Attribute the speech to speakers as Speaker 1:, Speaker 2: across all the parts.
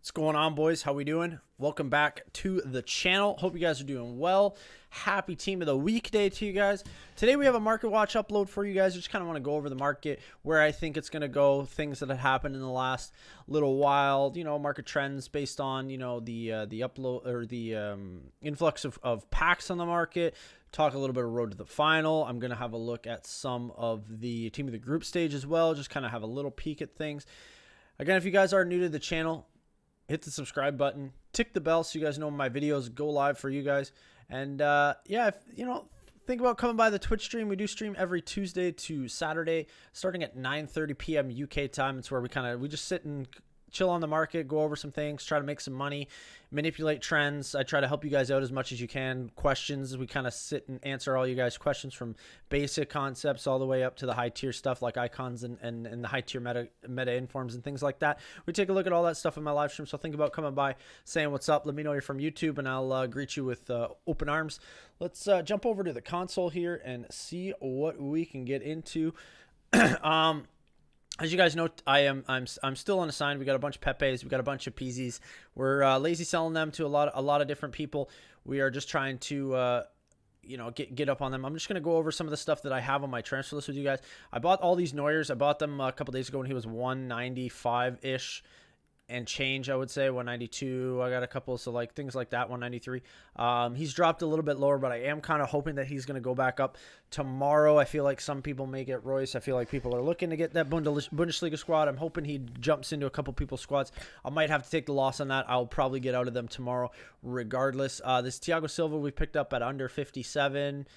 Speaker 1: What's going on, boys? How we doing? Welcome back to the channel. Hope you guys are doing well. Happy team of the week day to you guys. Today we have a market watch upload for you guys. Just kind of want to go over the market, where I think it's going to go, things that have happened in the last little while, market trends based on, the upload or the influx of packs on the market. Talk a little bit of road to the final. I'm going to have a look at some of the team of the group stage as well. Just kind of have a little peek at things. Again, if you guys are new to the channel, hit the subscribe button, tick the bell so you guys know when my videos go live for you guys. And think about coming by the Twitch stream. We do stream every Tuesday to Saturday, starting at 9:30 p.m. UK time. It's where we just sit and chill on the market, go over some things, try to make some money, manipulate trends. I try to help you guys out as much as you can. Questions, we kind of sit and answer all you guys' questions, from basic concepts all the way up to the high tier stuff like icons and the high tier meta informs and things like that. We take a look at all that stuff in my live stream. So think about coming by, saying what's up. Let me know you're from YouTube, and I'll greet you with open arms. Let's jump over to the console here and see what we can get into. As you guys know, I'm still unassigned. We got a bunch of Pepes, we got a bunch of PZs. We're lazy selling them to a lot of different people. We are just trying to get up on them. I'm just gonna go over some of the stuff that I have on my transfer list with you guys. I bought all these Neuers. I bought them a couple days ago when he was 195 ish and change, I would say 192. I got a couple, so like things like that, 193. He's dropped a little bit lower, but I am kind of hoping that he's going to go back up tomorrow. I feel like some people may get Royce. I feel like people are looking to get that Bundesliga squad. I'm hoping he jumps into a couple people's squads. I might have to take the loss on that. I'll probably get out of them tomorrow regardless. This Thiago Silva we picked up at under 57.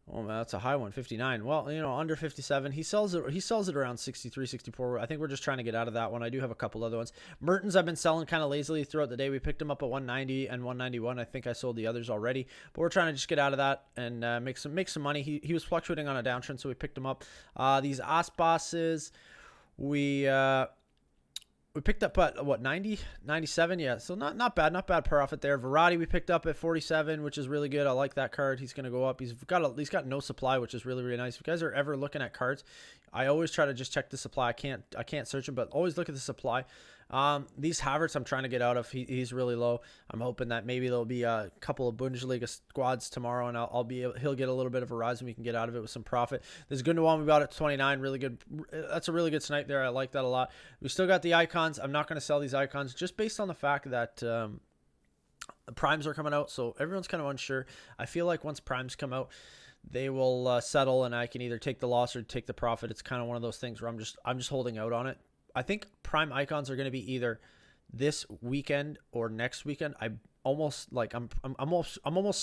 Speaker 1: Oh, man, that's a high one, 59. Well, under 57. He sells it around 63, 64. I think we're just trying to get out of that one. I do have a couple other ones. Mertens I've been selling kind of lazily throughout the day. We picked him up at 190 and 191. I think I sold the others already, but we're trying to just get out of that and make some money. He was fluctuating on a downtrend, so we picked him up. These Aspases, we picked up at what, 90, 97? Yeah, so not bad profit there. Verratti we picked up at 47, which is really good. I like that card. He's going to go up. He's got no supply, which is really, really nice. If you guys are ever looking at cards, I always try to just check the supply. I can't search them, but always look at the supply. These Havertz I'm trying to get out of. He's really low. I'm hoping that maybe there'll be a couple of Bundesliga squads tomorrow, and he'll get a little bit of a rise, and we can get out of it with some profit. This Gundogan we bought at 29, really good. That's a really good snipe there. I like that a lot. We still got the icons. I'm not going to sell these icons just based on the fact that the primes are coming out, so everyone's kind of unsure. I feel like once primes come out, they will settle, and I can either take the loss or take the profit. It's kind of one of those things where I'm just holding out on it. I think prime icons are going to be either this weekend or next weekend. I'm almost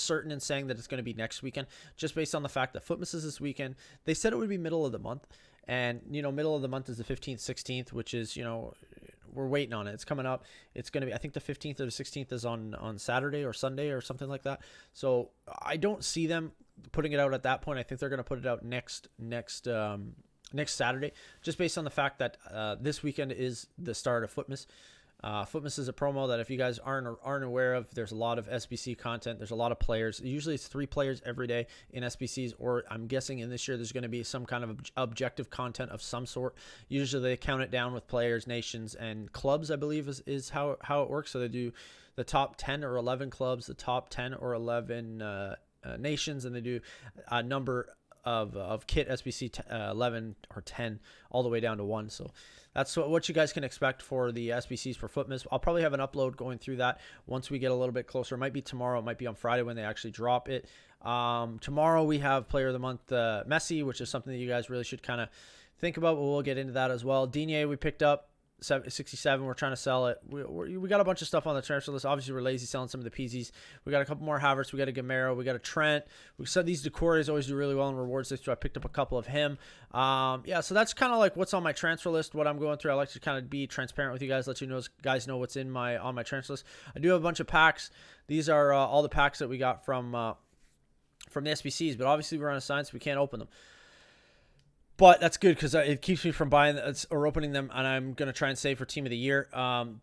Speaker 1: certain in saying that it's going to be next weekend, just based on the fact that Footmas is this weekend. They said it would be middle of the month, and middle of the month is the 15th, 16th, which is we're waiting on it. It's coming up. It's going to be, I think the 15th or the 16th is on Saturday or Sunday or something like that. So I don't see them putting it out at that point. I think they're going to put it out next Saturday, just based on the fact that this weekend is the start of Footmas. Footmas is a promo that if you guys aren't aware of, there's a lot of SBC content. There's a lot of players. Usually it's 3 players every day in SBCs, or I'm guessing in this year there's going to be some kind of objective content of some sort. Usually they count it down with players, nations, and clubs, I believe is how it works. So they do the top 10 or 11 clubs, the top 10 or 11 nations, and they do a number of kit SBC 11 or 10 all the way down to 1. So that's what you guys can expect for the SBCs for Footmas. I'll probably have an upload going through that once we get a little bit closer. It might be tomorrow. It might be on Friday when they actually drop it. Tomorrow we have Player of the Month Messi, which is something that you guys really should kind of think about, but we'll get into that as well. Digne we picked up 67. We're trying to sell it. We got a bunch of stuff on the transfer list. Obviously we're lazy selling some of the PZs. We got a couple more Havertz. We got a Gamero. We got a Trent. We said these Decora's always do really well in rewards list, so I picked up a couple of him. Yeah, so that's kind of like what's on my transfer list, what I'm going through. I like to kind of be transparent with you guys, let you guys know what's on my transfer list. I do have a bunch of packs. These are all the packs that we got from the SBCs, but obviously we're on assigned, so we can't open them. But that's good because it keeps me from buying or opening them, and I'm going to try and save for Team of the Year.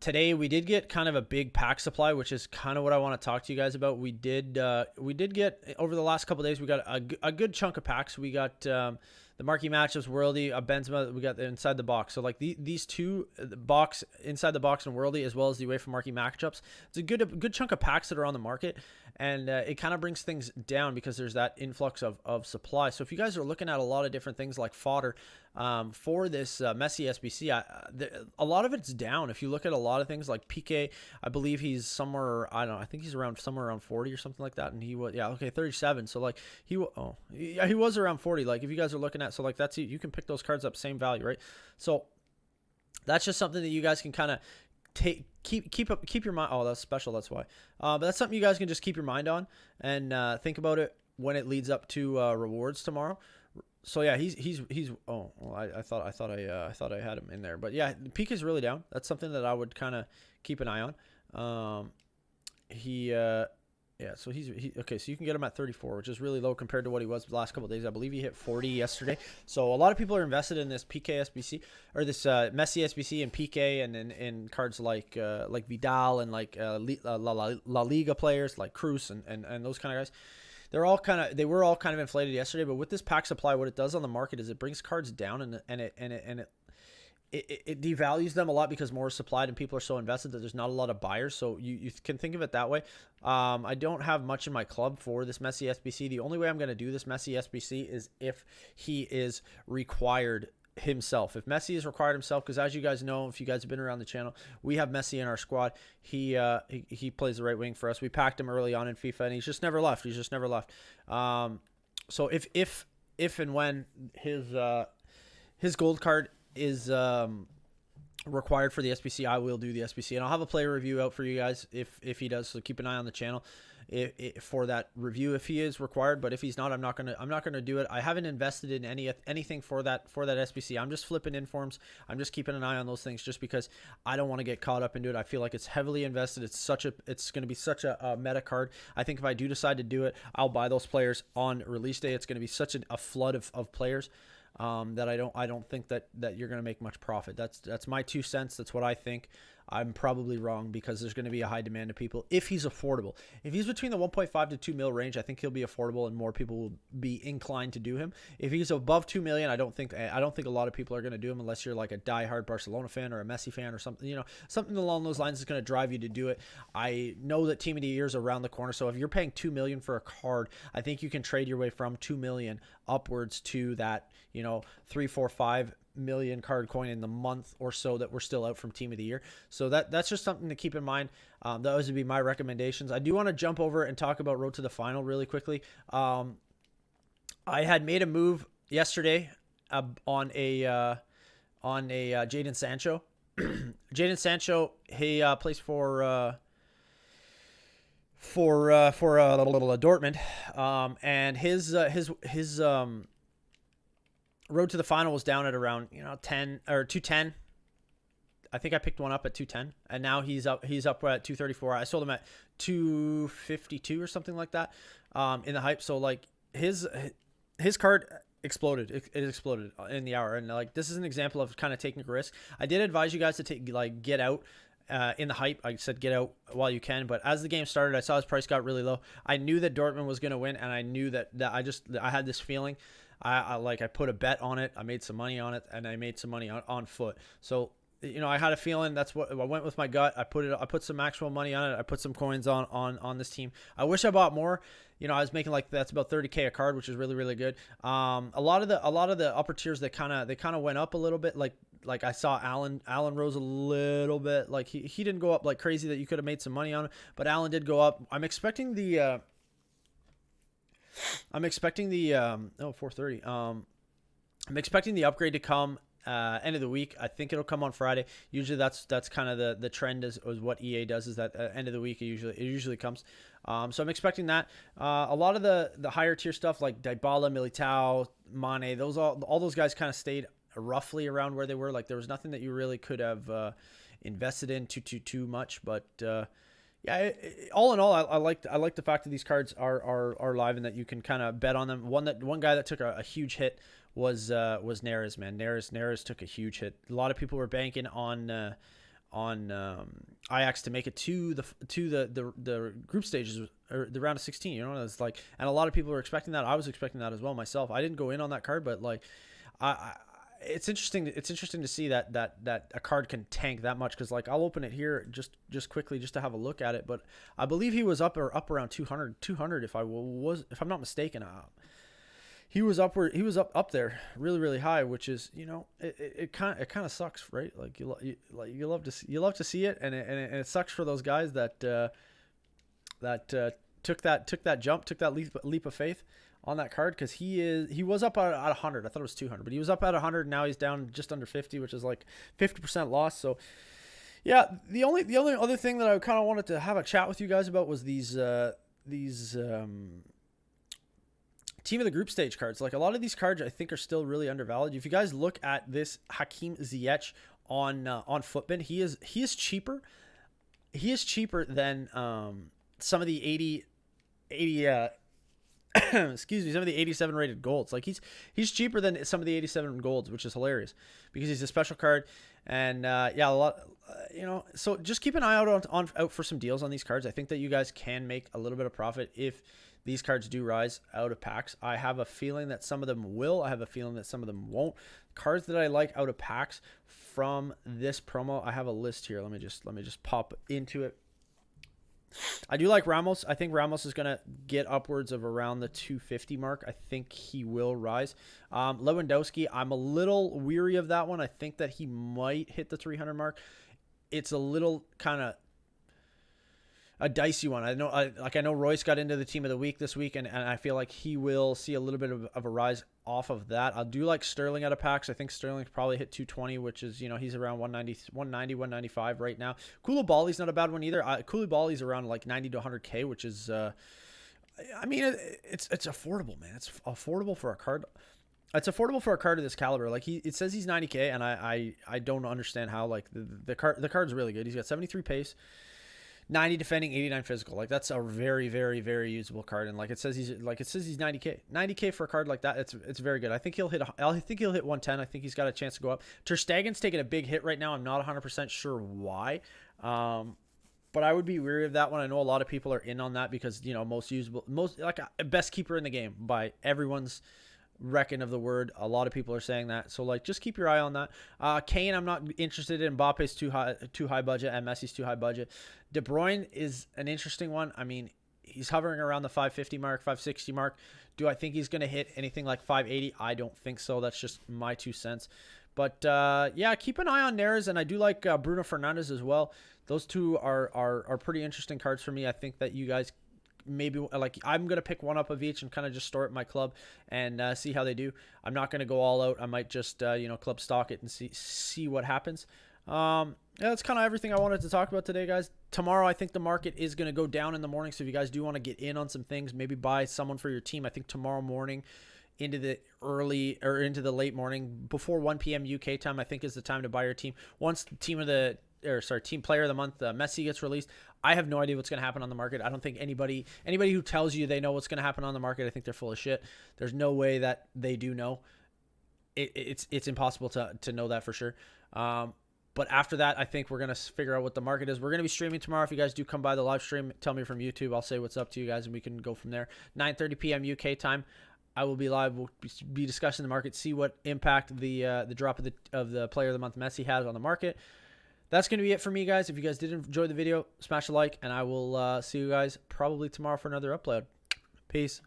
Speaker 1: Today, we did get kind of a big pack supply, which is kind of what I want to talk to you guys about. We did get, over the last couple of days, we got a good chunk of packs. We got the marquee matchups, Worldy, Benzema, we got the inside the box. So like these two box inside the box and Worldy, as well as the UEFA marquee matchups, it's a good chunk of packs that are on the market, and it kind of brings things down because there's that influx of supply. So if you guys are looking at a lot of different things like fodder for this Messi SBC, a lot of it's down. If you look at a lot of things like PK, I believe he's somewhere, I don't know, I think he's somewhere around 40 or something like that, and he was 37. So like he was around 40. Like if you guys are looking at, so like that's, you can pick those cards up same value, right? So that's just something that you guys can kind of keep your mind. Oh, that's special, that's why. But that's something you guys can just keep your mind on and think about it when it leads up to rewards tomorrow. So yeah, he's oh, well, I thought I had him in there, but yeah, the peak is really down. That's something that I would kind of keep an eye on. Yeah, so he's okay. So you can get him at 34, which is really low compared to what he was the last couple of days. I believe he hit 40 yesterday. So a lot of people are invested in this PK SBC or this Messi SBC and PK, and in cards like Vidal and like La Liga players like Cruz and those kind of guys. They were all kind of inflated yesterday, but with this pack supply, what it does on the market is it brings cards down and it devalues them a lot because more is supplied and people are so invested that there's not a lot of buyers. So you can think of it that way. I don't have much in my club for this Messi SBC. The only way I'm going to do this Messi SBC is if he is required himself. If Messi is required himself, because as you guys know, if you guys have been around the channel, we have Messi in our squad. He plays the right wing for us. We packed him early on in FIFA, and he's just never left. So if and when his gold card is required for the SBC, I will do the SBC, and I'll have a player review out for you guys if he does. So keep an eye on the channel for that review if he is required. But if he's not, I'm not gonna do it. I haven't invested in anything for that SBC. I'm just flipping informs. I'm just keeping an eye on those things just because I don't want to get caught up into it. I feel like it's heavily invested. It's going to be such a meta card. I think if I do decide to do it, I'll buy those players on release day. It's going to be such a flood of players that I don't think that you're going to make much profit. That's my 2 cents. That's what I think. I'm probably wrong because there's going to be a high demand of people if he's affordable. If he's between the 1.5 to 2 mil range, I think he'll be affordable and more people will be inclined to do him. If he's above 2 million, I don't think a lot of people are going to do him unless you're like a diehard Barcelona fan or a Messi fan or something. Something along those lines is going to drive you to do it. I know that Team of the Year is around the corner, so if you're paying 2 million for a card, I think you can trade your way from 2 million upwards to that 3, 4, 5 million card coin in the month or so that we're still out from Team of the Year. So that's just something to keep in mind. Those would be my recommendations. I do want to jump over and talk about Road to the Final really quickly. I had made a move yesterday on a Jadon Sancho. Jadon Sancho, he plays for Dortmund, and his road to the final was down at around 10 or 210. I think I picked one up at 210, and now he's up at 234. I sold him at 252 or something like that in the hype. So like his card exploded. It exploded in the hour, and like this is an example of kind of taking a risk. I did advise you guys to get out in the hype. I said get out while you can, but as the game started, I saw his price got really low. I knew that Dortmund was going to win, and I knew that I had this feeling. I put a bet on it. I made some money on it, and I made some money on foot. So I had a feeling. That's what I went with my gut. I put some actual money on it. I put some coins on this team. I wish I bought more. I was making that's about 30K a card, which is really, really good. A lot of the upper tiers they kind of went up a little bit. Like I saw Allen rose a little bit. Like he didn't go up like crazy that you could have made some money on it, but Allen did go up. I'm expecting the 430. I'm expecting the upgrade to come end of the week. I think it'll come on Friday. Usually that's kind of the trend is what EA does, is that end of the week it usually comes. So I'm expecting that. A lot of the higher tier stuff like Dybala, Militao, Mane, all those guys kind of stayed roughly around where they were. Like there was nothing that you really could have invested in too much, but yeah, all in all, I like the fact that these cards are live and that you can kind of bet on them. One guy that took a huge hit was Neres, man. Neres took a huge hit. A lot of people were banking on Ajax to make it to the group stages or the round of 16. It's like, and a lot of people were expecting that. I was expecting that as well myself. I didn't go in on that card, but like it's interesting. It's interesting to see that a card can tank that much, because like I'll open it here just quickly just to have a look at it. But I believe he was up around 200 if I'm not mistaken. He was upward. He was up there really high, which is, you know, it kind of sucks, right? Like you love to see it, and it sucks for those guys that took that jump, took that leap of faith on that card, because he was up at 100. I thought it was 200, but he was up at 100. Now he's down just under 50, which is like 50% loss. So yeah, the only other thing that I kind of wanted to have a chat with you guys about was these team of the group stage cards. Like, a lot of these cards I think are still really undervalued. If you guys look at this Hakim Ziyech on Footbin, he is cheaper. He is cheaper than some of the 80 excuse me, some of the 87 rated golds. Like, he's cheaper than some of the 87 golds, which is hilarious because he's a special card. And yeah, a lot, you know, so just keep an eye out out for some deals on these cards. I think that you guys can make a little bit of profit if these cards do rise out of packs. I have a feeling that some of them will. I have a feeling that some of them won't. Cards that I like out of packs from this promo, I have a list here. Let me just pop into it. I do like Ramos. I think Ramos is going to get upwards of around the 250 mark. I think he will rise. Lewandowski, I'm a little weary of that one. I think that he might hit the 300 mark. It's a little kind of a dicey one. I know Royce got into the team of the week this week, and I feel like he will see a little bit of a rise off of that. I do like Sterling out of packs. I think Sterling probably hit 220, which is, you know, he's around 195 right now. Koulibaly's not a bad one either. Koulibaly's around like 90 to 100K, which is, I mean, it's affordable, man. It's affordable for a card. It's affordable for a card of this caliber. Like, it says he's 90K, and I don't understand how. Like, the card's really good. He's got 73 pace, 90 defending, 89 physical. Like, that's a very usable card. And like it says he's 90K for a card like that. It's very good. I think he'll hit 110. I think he's got a chance to go up. Ter Stegen's taking a big hit right now. I'm not 100% sure why. But I would be weary of that one. I know a lot of people are in on that because, you know, most best keeper in the game by everyone's reckon of the word. A lot of people are saying that, so like just keep your eye on that. Kane, I'm not interested in. Mbappe's too high budget, and Messi's too high budget. De Bruyne is an interesting one. I mean, he's hovering around the 550 mark, 560 mark. Do I think he's going to hit anything like 580? I don't think so. That's just my 2 cents. But yeah, keep an eye on Neres, and I do like Bruno Fernandes as well. Those two are pretty interesting cards for me. I think that you guys maybe, like, I'm gonna pick one up of each and kind of just store it in my club and see how they do. I'm not gonna go all out. I might just you know, club stock it and see what happens. Yeah, that's kind of everything I wanted to talk about today, guys. Tomorrow I think the market is going to go down in the morning, so if you guys do want to get in on some things, maybe buy someone for your team, I think tomorrow morning into the late morning before 1 p.m. UK time, I think is the time to buy your team. Once the team player of the month, Messi, gets released, I have no idea what's going to happen on the market. I don't think anybody who tells you they know what's going to happen on the market, I think they're full of shit. There's no way that they do know. It's impossible to know that for sure. But after that, I think we're going to figure out what the market is. We're going to be streaming tomorrow. If you guys do come by the live stream, tell me from YouTube. I'll say what's up to you guys, and we can go from there. 9:30 p.m. UK time, I will be live. We'll be discussing the market, see what impact the drop of the player of the month Messi has on the market. That's going to be it for me, guys. If you guys did enjoy the video, smash a like, and I will see you guys probably tomorrow for another upload. Peace.